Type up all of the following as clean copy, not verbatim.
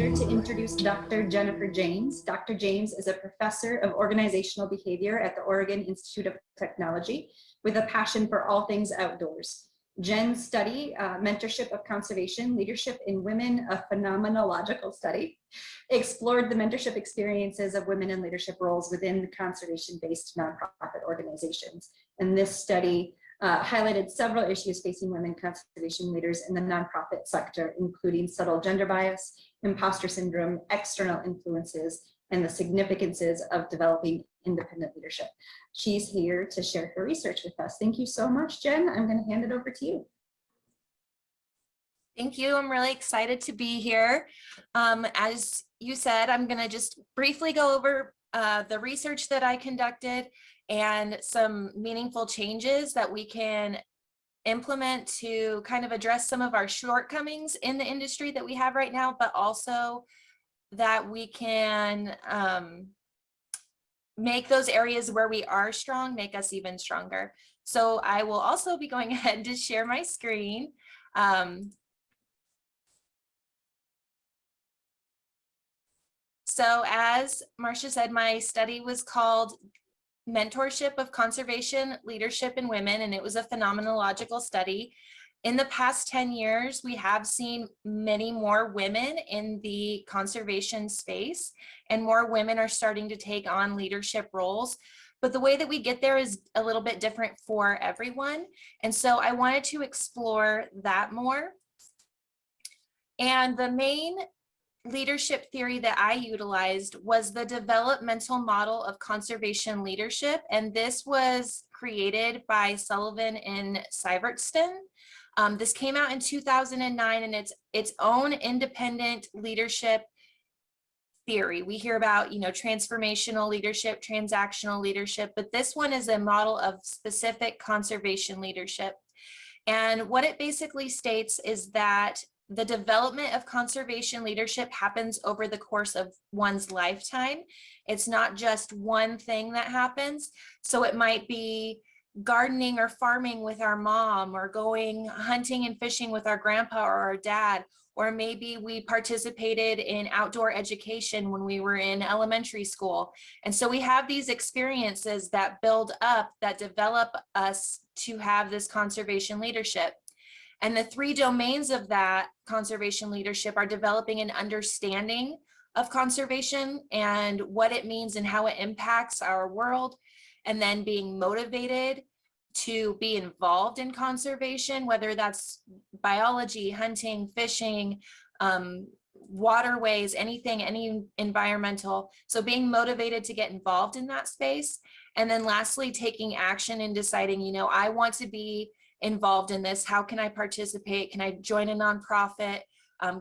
pleasure to introduce Dr. Jennifer James. Dr. James is a professor of organizational behavior at the Oregon Institute of Technology with a passion for all things outdoors. Jen's study, Mentorship of Conservation, Leadership in Women, a Phenomenological Study, explored the mentorship experiences of women in leadership roles within conservation-based nonprofit organizations. And this study highlighted several issues facing women conservation leaders in the nonprofit sector, including subtle gender bias, imposter syndrome, external influences, and the significances of developing independent leadership. She's here to share her research with us. Thank you so much, Jen. I'm going to hand it over to you. Thank you. I'm really excited to be here. As you said, I'm going to just briefly go over the research that I conducted and some meaningful changes that we can implement to kind of address some of our shortcomings in the industry that we have right now, but also that we can make those areas where we are strong, make us even stronger. So I will also be going ahead to share my screen. So as Marcia said, my study was called Mentorship of Conservation, Leadership in Women, and it was a phenomenological study. In the past 10 years, we have seen many more women in the conservation space, and more women are starting to take on leadership roles. But the way that we get there is a little bit different for everyone. And so I wanted to explore that more. And the main leadership theory that I utilized was the developmental model of conservation leadership. And this was created by Sullivan and Syvertson. This came out in 2009, and it's its own independent leadership theory. We hear about, transformational leadership, transactional leadership, but this one is a model of specific conservation leadership. And what it basically states is that the development of conservation leadership happens over the course of one's lifetime. It's not just one thing that happens. So it might be gardening or farming with our mom, or going hunting and fishing with our grandpa or our dad, or maybe we participated in outdoor education when we were in elementary school. And so we have these experiences that build up, that develop us to have this conservation leadership. And the three domains of that conservation leadership are developing an understanding of conservation and what it means and how it impacts our world, and then being motivated to be involved in conservation, whether that's biology, hunting, fishing, waterways, anything, any environmental. So being motivated to get involved in that space. And then lastly, taking action and deciding, I want to be involved in this. How can I participate? Can I join a nonprofit?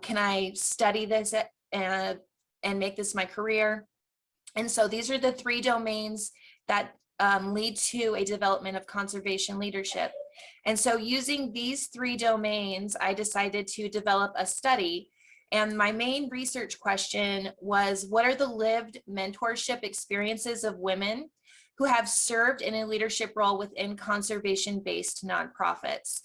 Can I study this and make this my career? And so these are the three domains that lead to a development of conservation leadership. And so using these three domains, I decided to develop a study. And my main research question was, what are the lived mentorship experiences of women who have served in a leadership role within conservation-based nonprofits?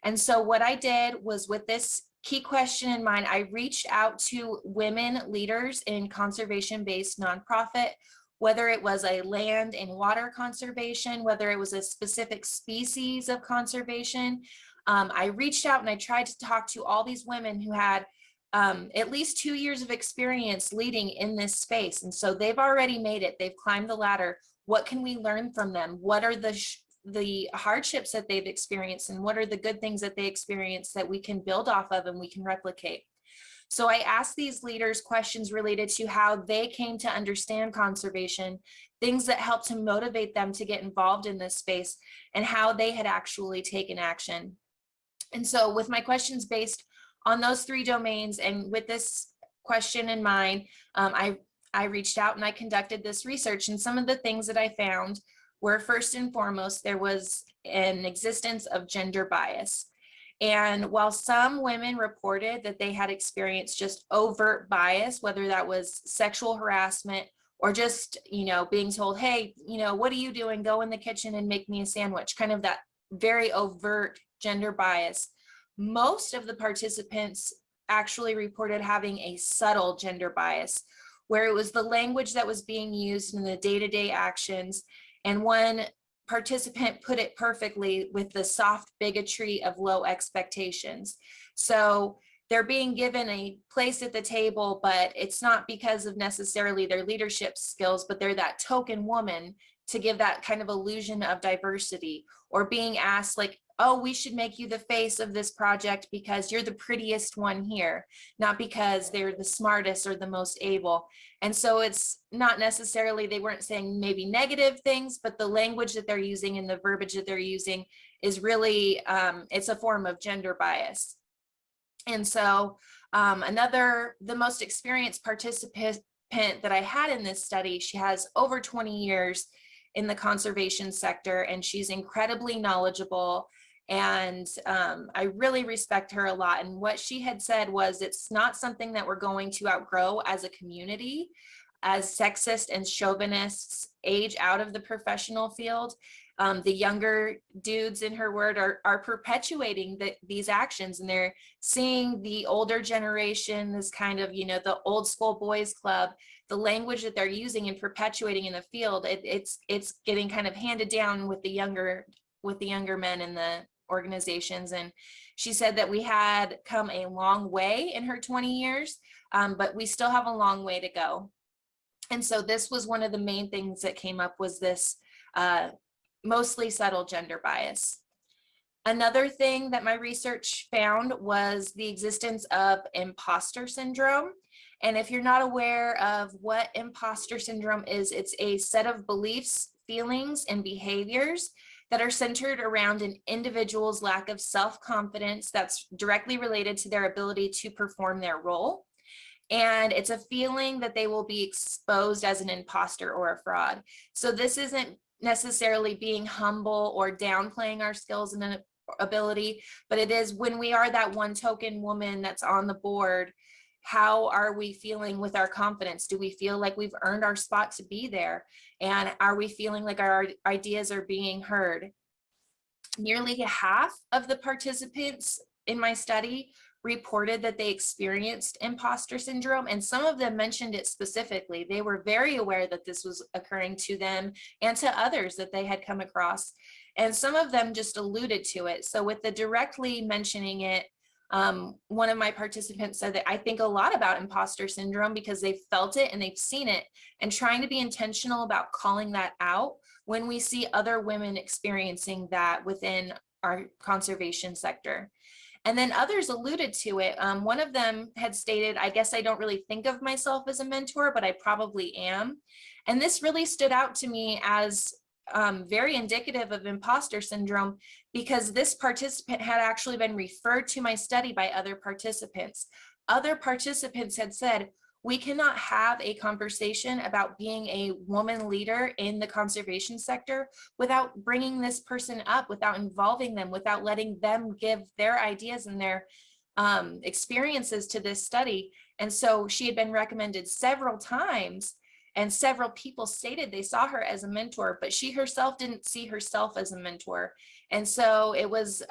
And so what I did was, with this key question in mind, I reached out to women leaders in conservation-based nonprofit, whether it was a land and water conservation, whether it was a specific species of conservation. I reached out and I tried to talk to all these women who had at least 2 years of experience leading in this space. And so they've already made it. They've climbed the ladder. What can we learn from them? What are the hardships that they've experienced, and what are the good things that they experienced that we can build off of and we can replicate? So I asked these leaders questions related to how they came to understand conservation, things that helped to motivate them to get involved in this space, and how they had actually taken action. And so with my questions based on those three domains, and with this question in mind, I reached out and I conducted this research. And some of the things that I found were, first and foremost, there was an existence of gender bias. And while some women reported that they had experienced just overt bias, whether that was sexual harassment or just, being told, hey, what are you doing? Go in the kitchen and make me a sandwich, kind of that very overt gender bias. Most of the participants actually reported having a subtle gender bias, where it was the language that was being used in the day-to-day actions. And one participant put it perfectly with the soft bigotry of low expectations. So they're being given a place at the table, but it's not because of necessarily their leadership skills, but they're that token woman to give that kind of illusion of diversity, or being asked like, oh, we should make you the face of this project because you're the prettiest one here, not because they're the smartest or the most able. And so it's not necessarily, they weren't saying maybe negative things, but the language that they're using and the verbiage that they're using is really, it's a form of gender bias. And so the most experienced participant that I had in this study, she has over 20 years in the conservation sector, and she's incredibly knowledgeable. And I really respect her a lot. And what she had said was, it's not something that we're going to outgrow as a community, as sexist and chauvinists age out of the professional field. The younger dudes, in her word, are perpetuating these actions, and they're seeing the older generation, this kind of, the old school boys club, the language that they're using and perpetuating in the field. It's getting kind of handed down with the younger men in the organizations. And she said that we had come a long way in her 20 years, but we still have a long way to go. And so this was one of the main things that came up, was this mostly subtle gender bias. Another thing that my research found was the existence of imposter syndrome. And if you're not aware of what imposter syndrome is, it's a set of beliefs, feelings, and behaviors that are centered around an individual's lack of self-confidence that's directly related to their ability to perform their role. And it's a feeling that they will be exposed as an imposter or a fraud. So this isn't necessarily being humble or downplaying our skills and ability, but it is when we are that one token woman that's on the board, how are we feeling with our confidence? Do we feel like we've earned our spot to be there? And are we feeling like our ideas are being heard? Nearly half of the participants in my study reported that they experienced imposter syndrome, and some of them mentioned it specifically. They were very aware that this was occurring to them and to others that they had come across, and some of them just alluded to it. So with the directly mentioning it, one of my participants said that I think a lot about imposter syndrome because they've felt it and they've seen it, and trying to be intentional about calling that out when we see other women experiencing that within our conservation sector. And then others alluded to it. One of them had stated, I guess I don't really think of myself as a mentor, but I probably am. And this really stood out to me as very indicative of imposter syndrome, because this participant had actually been referred to my study by other participants. Other participants had said, we cannot have a conversation about being a woman leader in the conservation sector without bringing this person up, without involving them, without letting them give their ideas and their experiences to this study. And so she had been recommended several times, and several people stated they saw her as a mentor, but she herself didn't see herself as a mentor. And so it was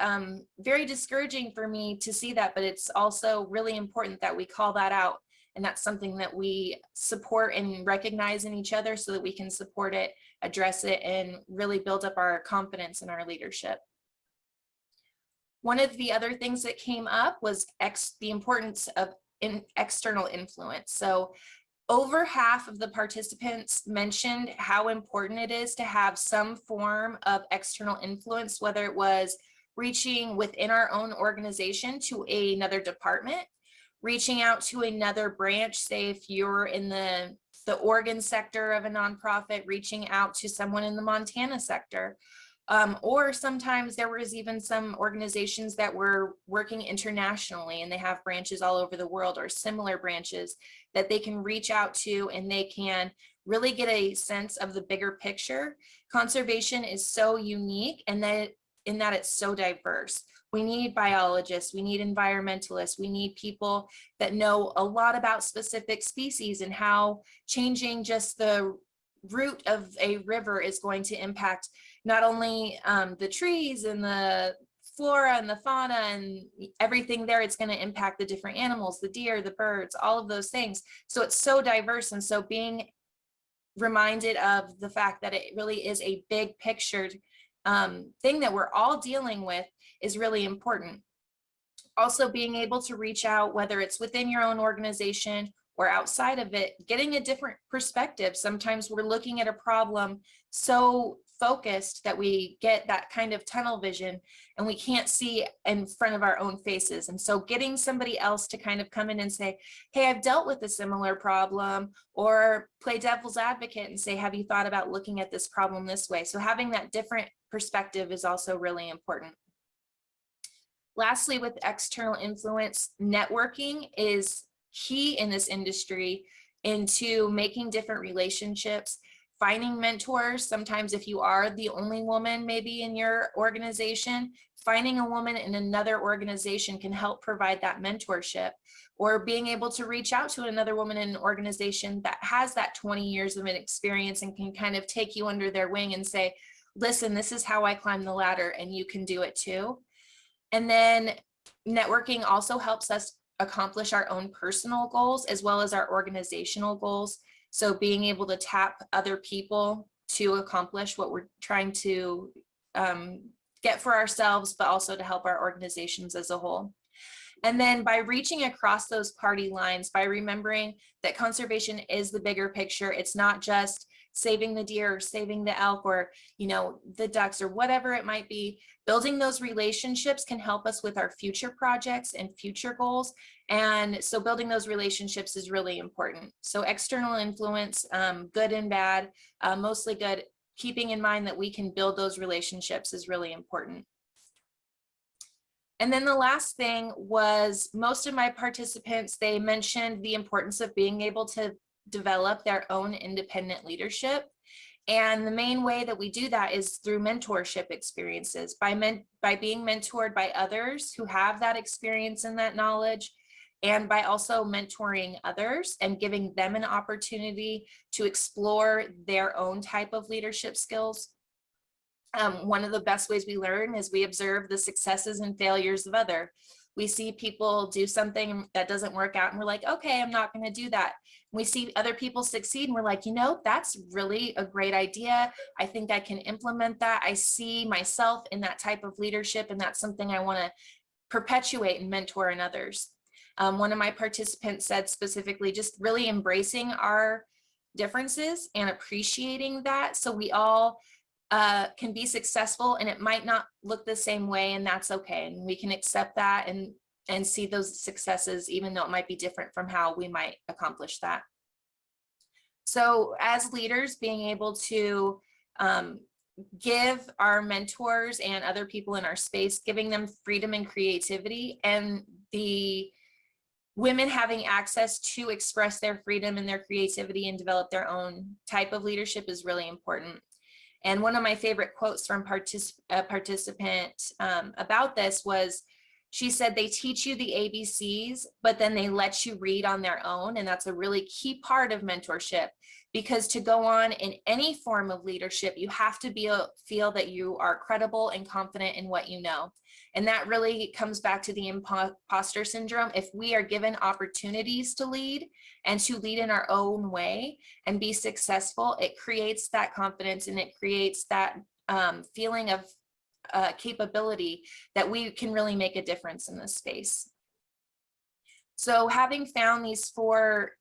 very discouraging for me to see that, but it's also really important that we call that out. And that's something that we support and recognize in each other so that we can support it, address it, and really build up our confidence in our leadership. One of the other things that came up was the importance of external influence. So over half of the participants mentioned how important it is to have some form of external influence, whether it was reaching within our own organization to another department, reaching out to another branch, say if you're in the Oregon sector of a nonprofit, reaching out to someone in the Montana sector. Or sometimes there was even some organizations that were working internationally and they have branches all over the world, or similar branches that they can reach out to, and they can really get a sense of the bigger picture. Conservation is so unique, and in that it's so diverse. We need biologists, we need environmentalists, we need people that know a lot about specific species and how changing just the route of a river is going to impact not only the trees and the flora and the fauna and everything there, it's going to impact the different animals, the deer, the birds, all of those things. So it's so diverse. And so being reminded of the fact that it really is a big picture thing that we're all dealing with is really important. Also being able to reach out, whether it's within your own organization or outside of it, getting a different perspective. Sometimes we're looking at a problem so focused that we get that kind of tunnel vision and we can't see in front of our own faces. And so getting somebody else to kind of come in and say, hey, I've dealt with a similar problem, or play devil's advocate and say, have you thought about looking at this problem this way? So having that different perspective is also really important. Lastly, with external influence, networking is key in this industry into making different relationships, finding mentors. Sometimes if you are the only woman maybe in your organization, finding a woman in another organization can help provide that mentorship, or being able to reach out to another woman in an organization that has that 20 years of an experience and can kind of take you under their wing and say, listen, this is how I climb the ladder and you can do it too. And then networking also helps us accomplish our own personal goals as well as our organizational goals. So being able to tap other people to accomplish what we're trying to get for ourselves, but also to help our organizations as a whole. And then by reaching across those party lines, by remembering that conservation is the bigger picture, it's not just saving the deer or saving the elk or, you know, the ducks or whatever it might be. Building those relationships can help us with our future projects and future goals. And so building those relationships is really important. So external influence, good and bad, mostly good, keeping in mind that we can build those relationships is really important. And then the last thing was, most of my participants, they mentioned the importance of being able to develop their own independent leadership. And the main way that we do that is through mentorship experiences, by being mentored by others who have that experience and that knowledge, and by also mentoring others and giving them an opportunity to explore their own type of leadership skills. One of the best ways we learn is we observe the successes and failures of others. We see people do something that doesn't work out and we're like, okay, I'm not going to do that. We see other people succeed and we're like, you know, that's really a great idea. I think I can implement that. I see myself in that type of leadership, and that's something I want to perpetuate and mentor in others. One of my participants said specifically, just really embracing our differences and appreciating that, so we all can be successful, and it might not look the same way, and that's okay. And we can accept that and see those successes, even though it might be different from how we might accomplish that. So as leaders, being able to give our mentors and other people in our space, giving them freedom and creativity, and the women having access to express their freedom and their creativity and develop their own type of leadership is really important. And one of my favorite quotes from a participant about this was, she said, they teach you the ABCs, but then they let you read on their own. And that's a really key part of mentorship, because to go on in any form of leadership, you have to feel that you are credible and confident in what you know. And that really comes back to the imposter syndrome. If we are given opportunities to lead and to lead in our own way and be successful, it creates that confidence, and it creates that feeling of capability that we can really make a difference in this space. So having found these four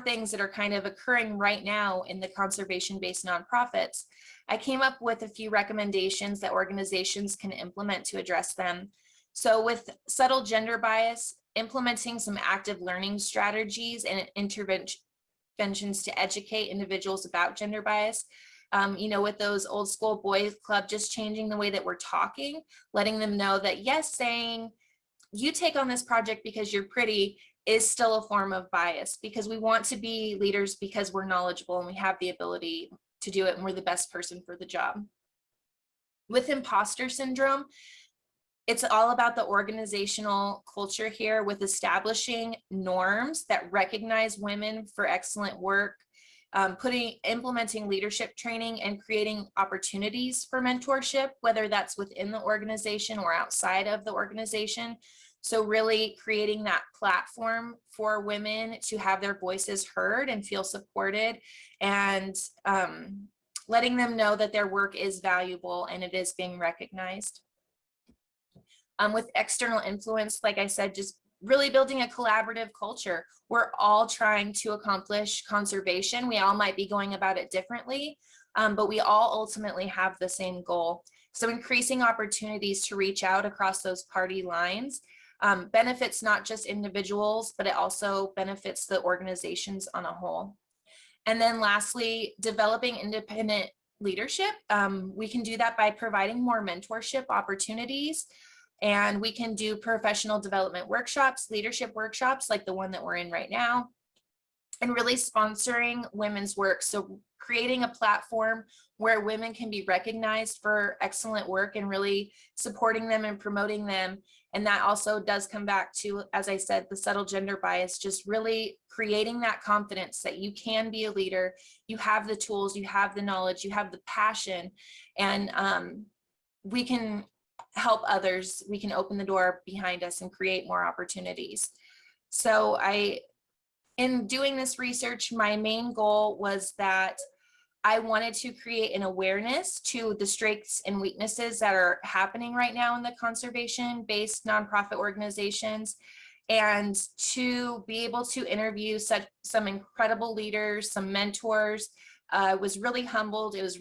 things that are kind of occurring right now in the conservation-based nonprofits, I came up with a few recommendations that organizations can implement to address them. So with subtle gender bias, implementing some active learning strategies and interventions to educate individuals about gender bias. You know, with those old school boys club, just changing the way that we're talking, letting them know that yes, saying you take on this project because you're pretty is still a form of bias, because we want to be leaders because we're knowledgeable and we have the ability to do it and we're the best person for the job. With imposter syndrome, it's all about the organizational culture here, with establishing norms that recognize women for excellent work, implementing leadership training and creating opportunities for mentorship, whether that's within the organization or outside of the organization. So really creating that platform for women to have their voices heard and feel supported, and letting them know that their work is valuable and it is being recognized. With external influence, like I said, just really building a collaborative culture. We're all trying to accomplish conservation. We all might be going about it differently, but we all ultimately have the same goal. So increasing opportunities to reach out across those party lines benefits not just individuals, but it also benefits the organizations on a whole. And then lastly, developing independent leadership. We can do that by providing more mentorship opportunities. And we can do professional development workshops, leadership workshops like the one that we're in right now, and really sponsoring women's work. So creating a platform where women can be recognized for excellent work and really supporting them and promoting them. And that also does come back to, as I said, the subtle gender bias, just really creating that confidence that you can be a leader, you have the tools, you have the knowledge, you have the passion, and we can help others. We can open the door behind us and create more opportunities. So in doing this research, my main goal was that I wanted to create an awareness to the strengths and weaknesses that are happening right now in the conservation-based nonprofit organizations, and to be able to interview some incredible leaders, some mentors. I was really humbled. It was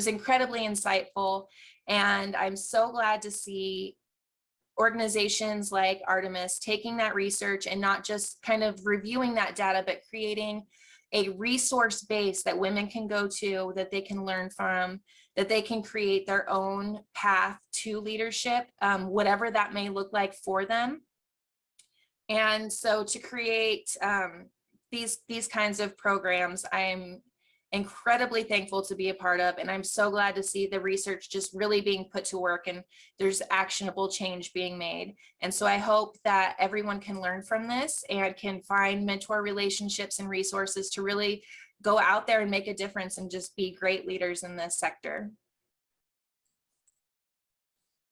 incredibly insightful. And I'm so glad to see organizations like Artemis taking that research and not just kind of reviewing that data, but creating a resource base that women can go to, that they can learn from, that they can create their own path to leadership, whatever that may look like for them. And so to create these kinds of programs, I'm incredibly thankful to be a part of, and I'm so glad to see the research just really being put to work and there's actionable change being made. And so I hope that everyone can learn from this and can find mentor relationships and resources to really go out there and make a difference and just be great leaders in this sector.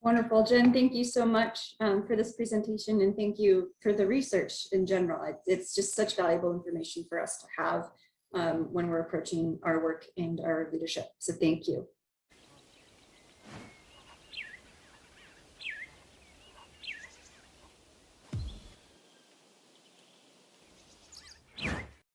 Wonderful, Jen. Thank you so much for this presentation, and thank you for the research in general. It's just such valuable information for us to have when we're approaching our work and our leadership. So thank you.